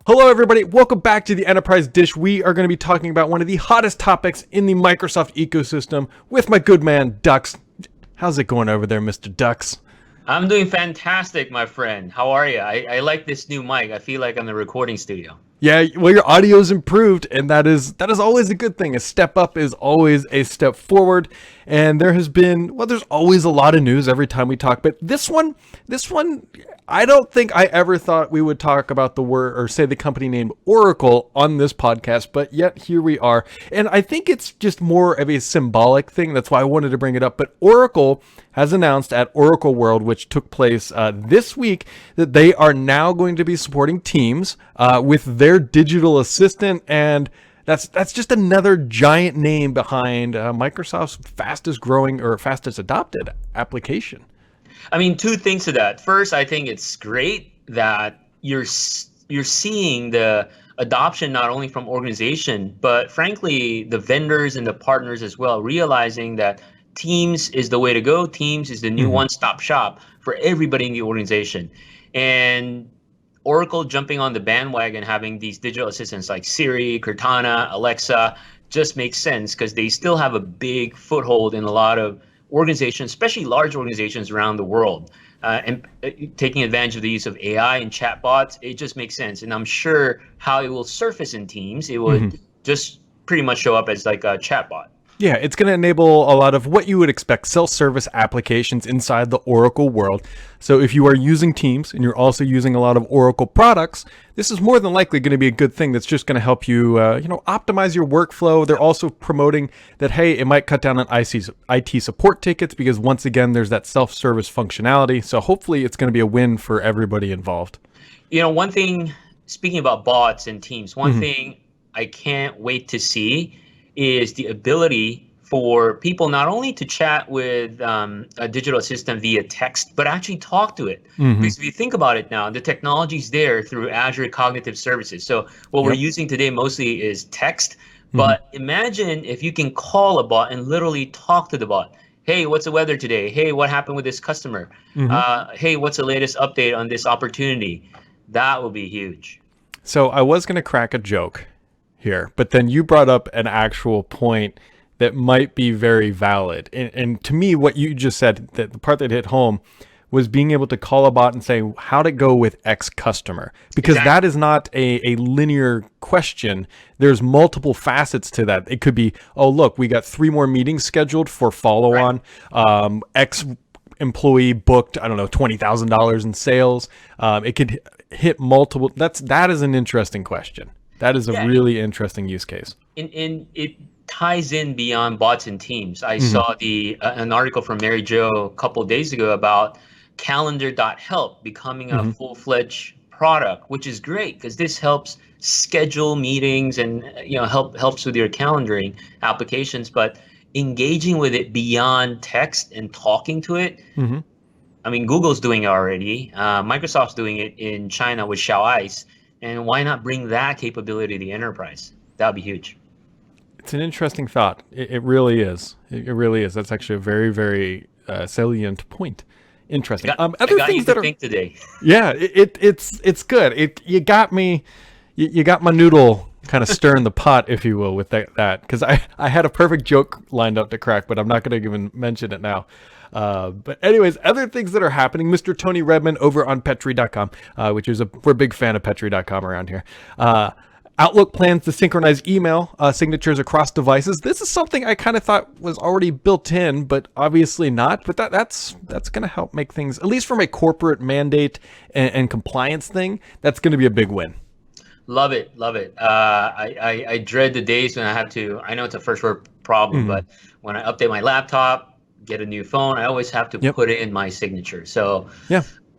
Hello, everybody. Welcome back to the Enterprise Dish. We are going to be talking about one of the hottest topics in the Microsoft ecosystem with my good man, Dux. How's it going over there, Mr. Dux? I'm doing fantastic, my friend. How are you? I like this new mic. I feel like I'm in the recording studio. Yeah, well, your audio's improved, and that is always a good thing. A step up is always a step forward, and there's always a lot of news every time we talk, but this one, I don't think I ever thought we would talk about the word or say the company name Oracle on this podcast, but yet here we are. And I think it's just more of a symbolic thing. That's why I wanted to bring it up. But Oracle has announced at Oracle World, which took place this week, that they are now going to be supporting Teams with their digital assistant, and that's just another giant name behind Microsoft's fastest growing or fastest adopted application. I mean, two things to that. First, I think it's great that you're seeing the adoption not only from organization, but frankly, the vendors and the partners as well, realizing that Teams is the way to go. Teams is the new one-stop shop for everybody in the organization. And Oracle jumping on the bandwagon, having these digital assistants like Siri, Cortana, Alexa, just makes sense because they still have a big foothold in a lot of organizations, especially large organizations around the world, and taking advantage of the use of AI and chatbots. It just makes sense. And I'm sure how it will surface in Teams, it would just pretty much show up as like a chatbot. Yeah, it's going to enable a lot of what you would expect self-service applications inside the Oracle world. So if you are using Teams and you're also using a lot of Oracle products, this is more than likely going to be a good thing that's just going to help you, optimize your workflow. They're also promoting that, hey, it might cut down on IT support tickets because once again, there's that self-service functionality. So hopefully it's going to be a win for everybody involved. You know, one thing, speaking about bots and Teams, one thing I can't wait to see is the ability for people not only to chat with a digital assistant via text, but actually talk to it. Because if you think about it now, the technology's there through Azure Cognitive Services. So what we're using today mostly is text. But imagine if you can call a bot and literally talk to the bot. Hey, what's the weather today? Hey, what happened with this customer? Hey, what's the latest update on this opportunity? That will be huge. So I was going to crack a joke here, but then you brought up an actual point that might be very valid. And to me, what you just said, that the part that hit home was being able to call a bot and say, how'd it go with X customer? Because that is not a linear question. There's multiple facets to that. It could be, oh, look, we got 3 more meetings scheduled for follow-on. X employee booked, I don't know, $20,000 in sales. It could hit multiple. That is an interesting question. That is a really interesting use case. And it ties in beyond bots and Teams. I saw an article from Mary Jo a couple of days ago about calendar.help becoming a full-fledged product, which is great because this helps schedule meetings and helps with your calendaring applications. But engaging with it beyond text and talking to it, I mean, Google's doing it already. Microsoft's doing it in China with Xiaoice. And why not bring that capability to the enterprise? That would be huge. It's an interesting thought. It really is. It really is. That's actually a very, very salient point. Interesting. Other things that think today. Yeah, it's good. You got me. You got my noodle kind of stirring the pot, if you will, with that. Because I had a perfect joke lined up to crack, but I'm not going to even mention it now. But anyways, other things that are happening, Mr. Tony Redman over on Petri.com, which is we're a big fan of Petri.com around here. Outlook plans to synchronize email signatures across devices. This is something I kind of thought was already built in, but obviously not. But that's going to help make things, at least from a corporate mandate and compliance thing, that's going to be a big win. Love it. I dread the days when I have to, I know it's a first world problem, but when I update my laptop, get a new phone, I always have to put in my signature. So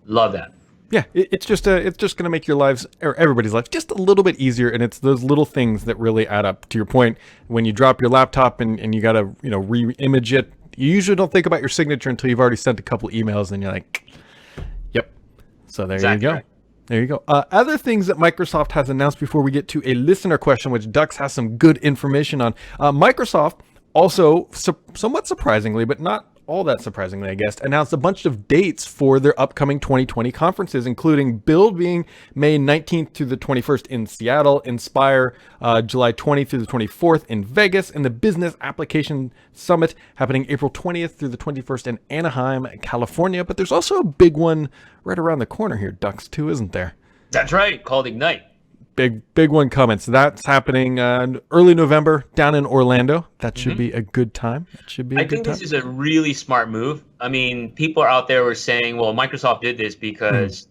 love that. Yeah, it's just going to make your lives, or everybody's life, just a little bit easier. And it's those little things that really add up. To your point, when you drop your laptop and you got to re-image it, you usually don't think about your signature until you've already sent a couple emails and you're like, yep. So there you go. Right. There you go. Other things that Microsoft has announced before we get to a listener question, which Dux has some good information on. Microsoft also, somewhat surprisingly, but not all that surprisingly, I guess, announced a bunch of dates for their upcoming 2020 conferences, including Build being May 19th through the 21st in Seattle, Inspire July 20th through the 24th in Vegas, and the Business Application Summit happening April 20th through the 21st in Anaheim, California. But there's also a big one right around the corner here, Dux, too, isn't there? That's right, called Ignite. Big one coming. So that's happening early November down in Orlando. That should be a good time. I think this is a really smart move. I mean, people out there were saying, well, Microsoft did this because,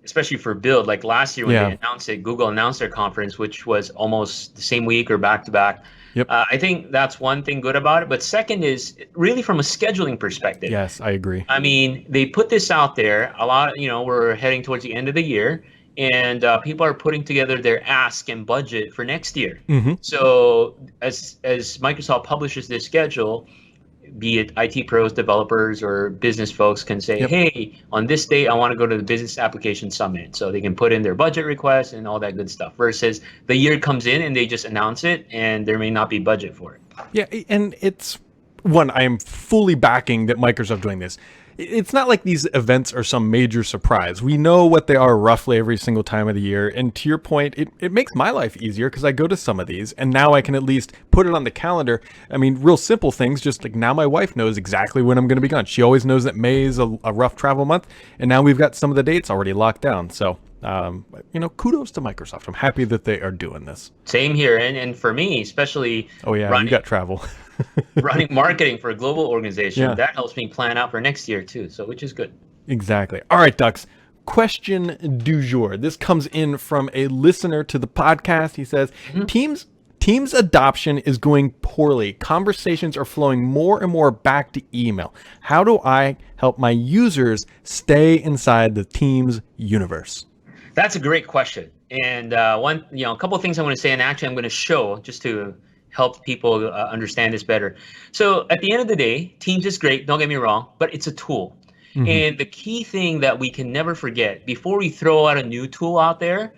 especially for Build, like last year when they announced it, Google announced their conference, which was almost the same week or back to back. Yep. I think that's one thing good about it. But second is really from a scheduling perspective. Yes, I agree. I mean, they put this out there. A lot, we're heading towards the end of the year. And people are putting together their ask and budget for next year. So as Microsoft publishes this schedule, be it IT pros, developers, or business folks can say, hey, on this date, I want to go to the Business Application Summit. So they can put in their budget requests and all that good stuff. Versus the year comes in and they just announce it and there may not be budget for it. Yeah, and it's one, I am fully backing that Microsoft doing this. It's not like these events are some major surprise. We know what they are roughly every single time of the year. And to your point, it makes my life easier because I go to some of these and now I can at least put it on the calendar. I mean, real simple things, just like now my wife knows exactly when I'm going to be gone. She always knows that May is a rough travel month. And now we've got some of the dates already locked down. So, kudos to Microsoft. I'm happy that they are doing this. Same here. And for me, especially. Oh, yeah, you got travel. running marketing for a global organization, that helps me plan out for next year too, so which is good. Exactly. All right, Dux. Question du jour. This comes in from a listener to the podcast. He says, Teams adoption is going poorly. Conversations are flowing more and more back to email. How do I help my users stay inside the Teams universe? That's a great question. And a couple of things I want to say, and actually I'm going to show just to help people understand this better. So at the end of the day, Teams is great, don't get me wrong, but it's a tool. And the key thing that we can never forget, before we throw out a new tool out there,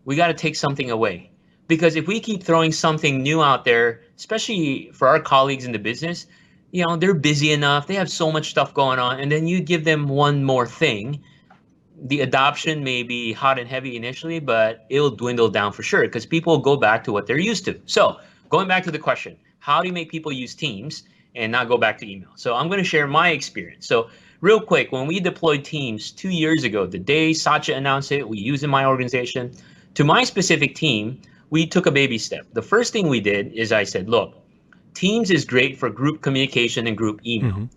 we got to take something away. Because if we keep throwing something new out there, especially for our colleagues in the business, they're busy enough, they have so much stuff going on, and then you give them one more thing, the adoption may be hot and heavy initially, but it'll dwindle down for sure because people will go back to what they're used to. So going back to the question, how do you make people use Teams and not go back to email? So I'm going to share my experience. So real quick, when we deployed Teams 2 years ago, the day Satya announced it, we used it in my organization. To my specific team, we took a baby step. The first thing we did is I said, look, Teams is great for group communication and group email.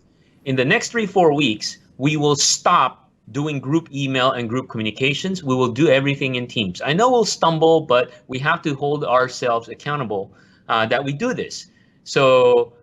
In the next 3-4 weeks, we will stop doing group email and group communications. We will do everything in Teams. I know we'll stumble, but we have to hold ourselves accountable that we do this. So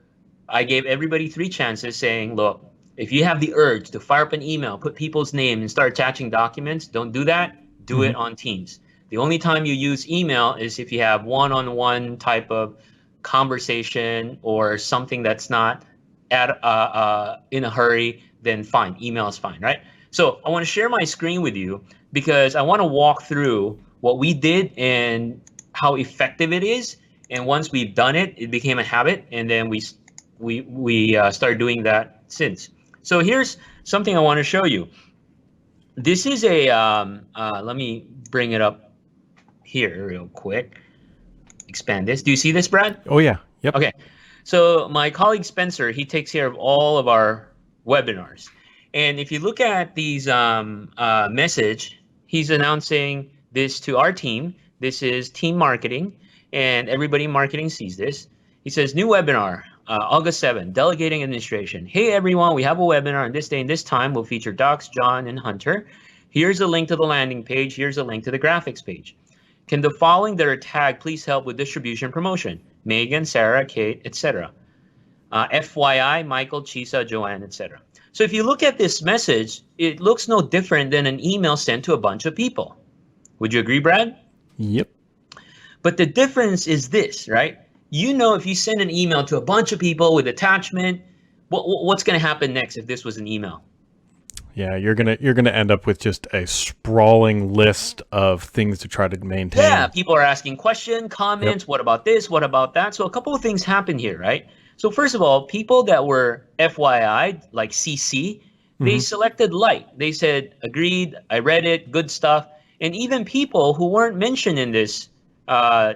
I gave everybody 3 chances saying, look, if you have the urge to fire up an email, put people's name and start attaching documents, don't do that. Do it on Teams. The only time you use email is if you have one-on-one type of conversation or something that's not in a hurry, then fine, email is fine, right? So I want to share my screen with you because I want to walk through what we did and how effective it is. And once we've done it, it became a habit, and then we started doing that since. So here's something I want to show you. This is a let me bring it up here real quick. Expand this. Do you see this, Brad? Oh yeah. Yep. Okay. So my colleague Spencer, he takes care of all of our webinars. And if you look at these message, he's announcing this to our team. This is team marketing, and everybody in marketing sees this. He says, new webinar, August 7th, delegating administration. Hey, everyone, we have a webinar on this day and this time. We'll feature Dux, John, and Hunter. Here's a link to the landing page. Here's a link to the graphics page. Can the following that are tagged please help with distribution promotion? Megan, Sarah, Kate, etc. FYI, Michael, Chisa, Joanne, etc. So if you look at this message, it looks no different than an email sent to a bunch of people. Would you agree, Brad? Yep. But the difference is this, right? If you send an email to a bunch of people with attachment, what's going to happen next if this was an email? Yeah, you're gonna end up with just a sprawling list of things to try to maintain. Yeah, people are asking questions, comments. Yep. What about this? What about that? So a couple of things happen here, right? So first of all, people that were FYI, like CC, they selected like. They said, agreed, I read it, good stuff. And even people who weren't mentioned in this uh,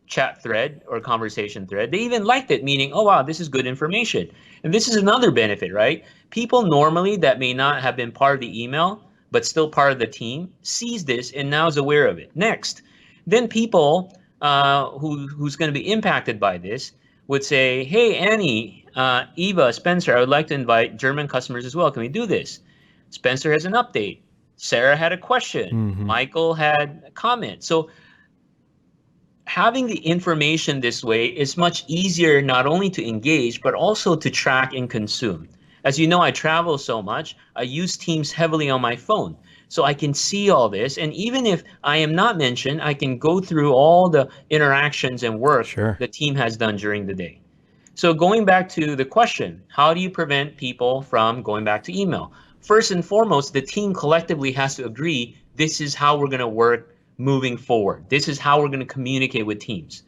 chat thread or conversation thread, they even liked it, meaning, oh, wow, this is good information. And this is another benefit, right? People normally that may not have been part of the email, but still part of the team, sees this and now is aware of it. Next, then people who's going to be impacted by this would say, hey, Annie, Eva, Spencer, I would like to invite German customers as well. Can we do this? Spencer has an update. Sarah had a question. Michael had a comment. So having the information this way is much easier not only to engage, but also to track and consume. As you know, I travel so much. I use Teams heavily on my phone. So I can see all this. And even if I am not mentioned, I can go through all the interactions and work the team has done during the day. So going back to the question, how do you prevent people from going back to email? First and foremost, the team collectively has to agree, this is how we're going to work moving forward. This is how we're going to communicate with teams.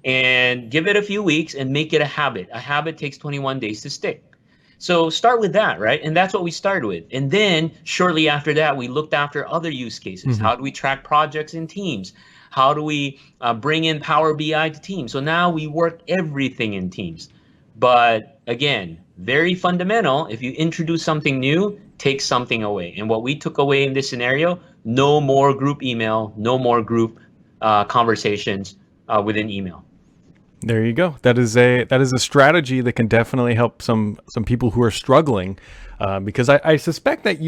And give it a few weeks and make it a habit. A habit takes 21 days to stick. So start with that, right? And that's what we started with. And then shortly after that, we looked after other use cases. How do we track projects in Teams? How do we bring in Power BI to Teams? So now we work everything in Teams. But again, very fundamental. If you introduce something new, take something away. And what we took away in this scenario, no more group email, no more group conversations within email. There you go. That is a strategy that can definitely help some people who are struggling, because I suspect that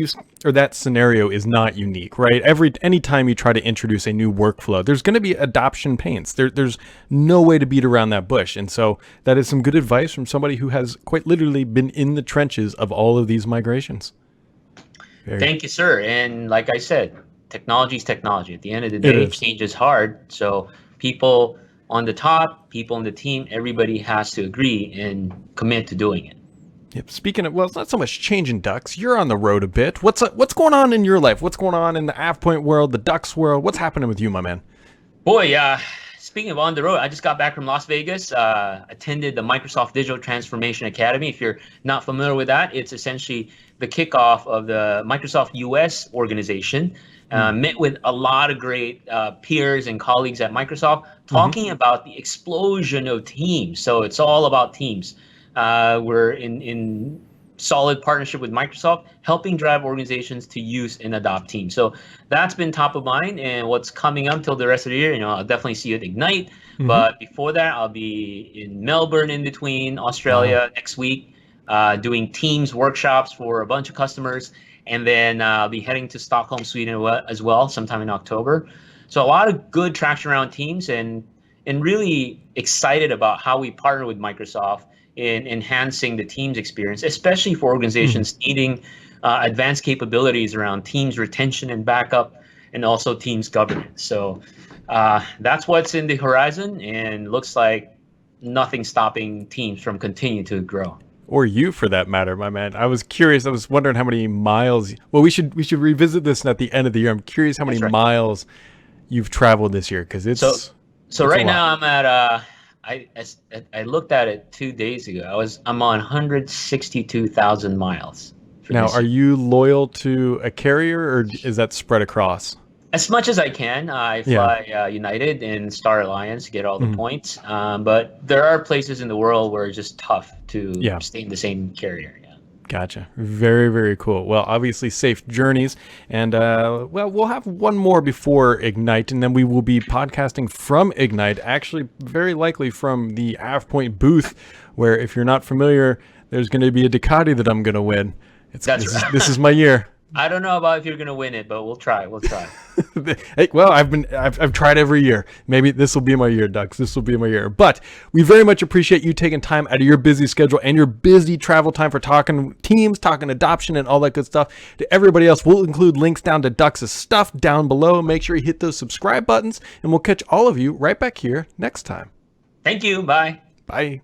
that scenario is not unique, right? Anytime you try to introduce a new workflow, there's going to be adoption pains. There's no way to beat around that bush, and so that is some good advice from somebody who has quite literally been in the trenches of all of these migrations. Thank you, sir. And like I said, technology is technology. At the end of the day, change is hard. So people on the top, people in the team, everybody has to agree and commit to doing it. Yep. Speaking of, well, it's not so much changing ducks. You're on the road a bit. What's going on in your life? What's going on in the AvePoint world, the ducks world? What's happening with you, my man? Boy, speaking of on the road, I just got back from Las Vegas, attended the Microsoft Digital Transformation Academy. If you're not familiar with that, it's essentially the kickoff of the Microsoft US organization. Met with a lot of great peers and colleagues at Microsoft talking about the explosion of Teams. So it's all about Teams. We're in solid partnership with Microsoft, helping drive organizations to use and adopt Teams. So that's been top of mind. And what's coming up till the rest of the year, I'll definitely see you at Ignite. But before that, I'll be in Melbourne in between, Australia next week, doing Teams workshops for a bunch of customers. And then I'll be heading to Stockholm, Sweden as well, sometime in October. So a lot of good traction around Teams, and really excited about how we partner with Microsoft in enhancing the Teams experience, especially for organizations needing advanced capabilities around Teams retention and backup, and also Teams governance. So that's what's in the horizon, and looks like nothing stopping Teams from continuing to grow. Or you, for that matter, my man. I was curious. I was wondering how many miles. Well, we should revisit this at the end of the year. I'm curious how many miles you've traveled this year, because it's so right now I'm at I looked at it 2 days ago. I'm on 162,000 miles. Now, are you loyal to a carrier, or is that spread across? As much as I can. I fly United and Star Alliance to get all the points. But there are places in the world where it's just tough to stay in the same carrier. Gotcha. Very, very cool. Well, obviously safe journeys. And we'll have one more before Ignite, and then we will be podcasting from Ignite, actually very likely from the AvePoint booth, where, if you're not familiar, there's going to be a Ducati that I'm going to win. This is my year. I don't know about if you're going to win it, but we'll try. Hey, well, I've tried every year. Maybe this will be my year, Ducks. This will be my year. But we very much appreciate you taking time out of your busy schedule and your busy travel time for talking Teams, talking adoption, and all that good stuff. To everybody else, we'll include links down to Ducks' stuff down below. Make sure you hit those subscribe buttons, and we'll catch all of you right back here next time. Thank you. Bye. Bye.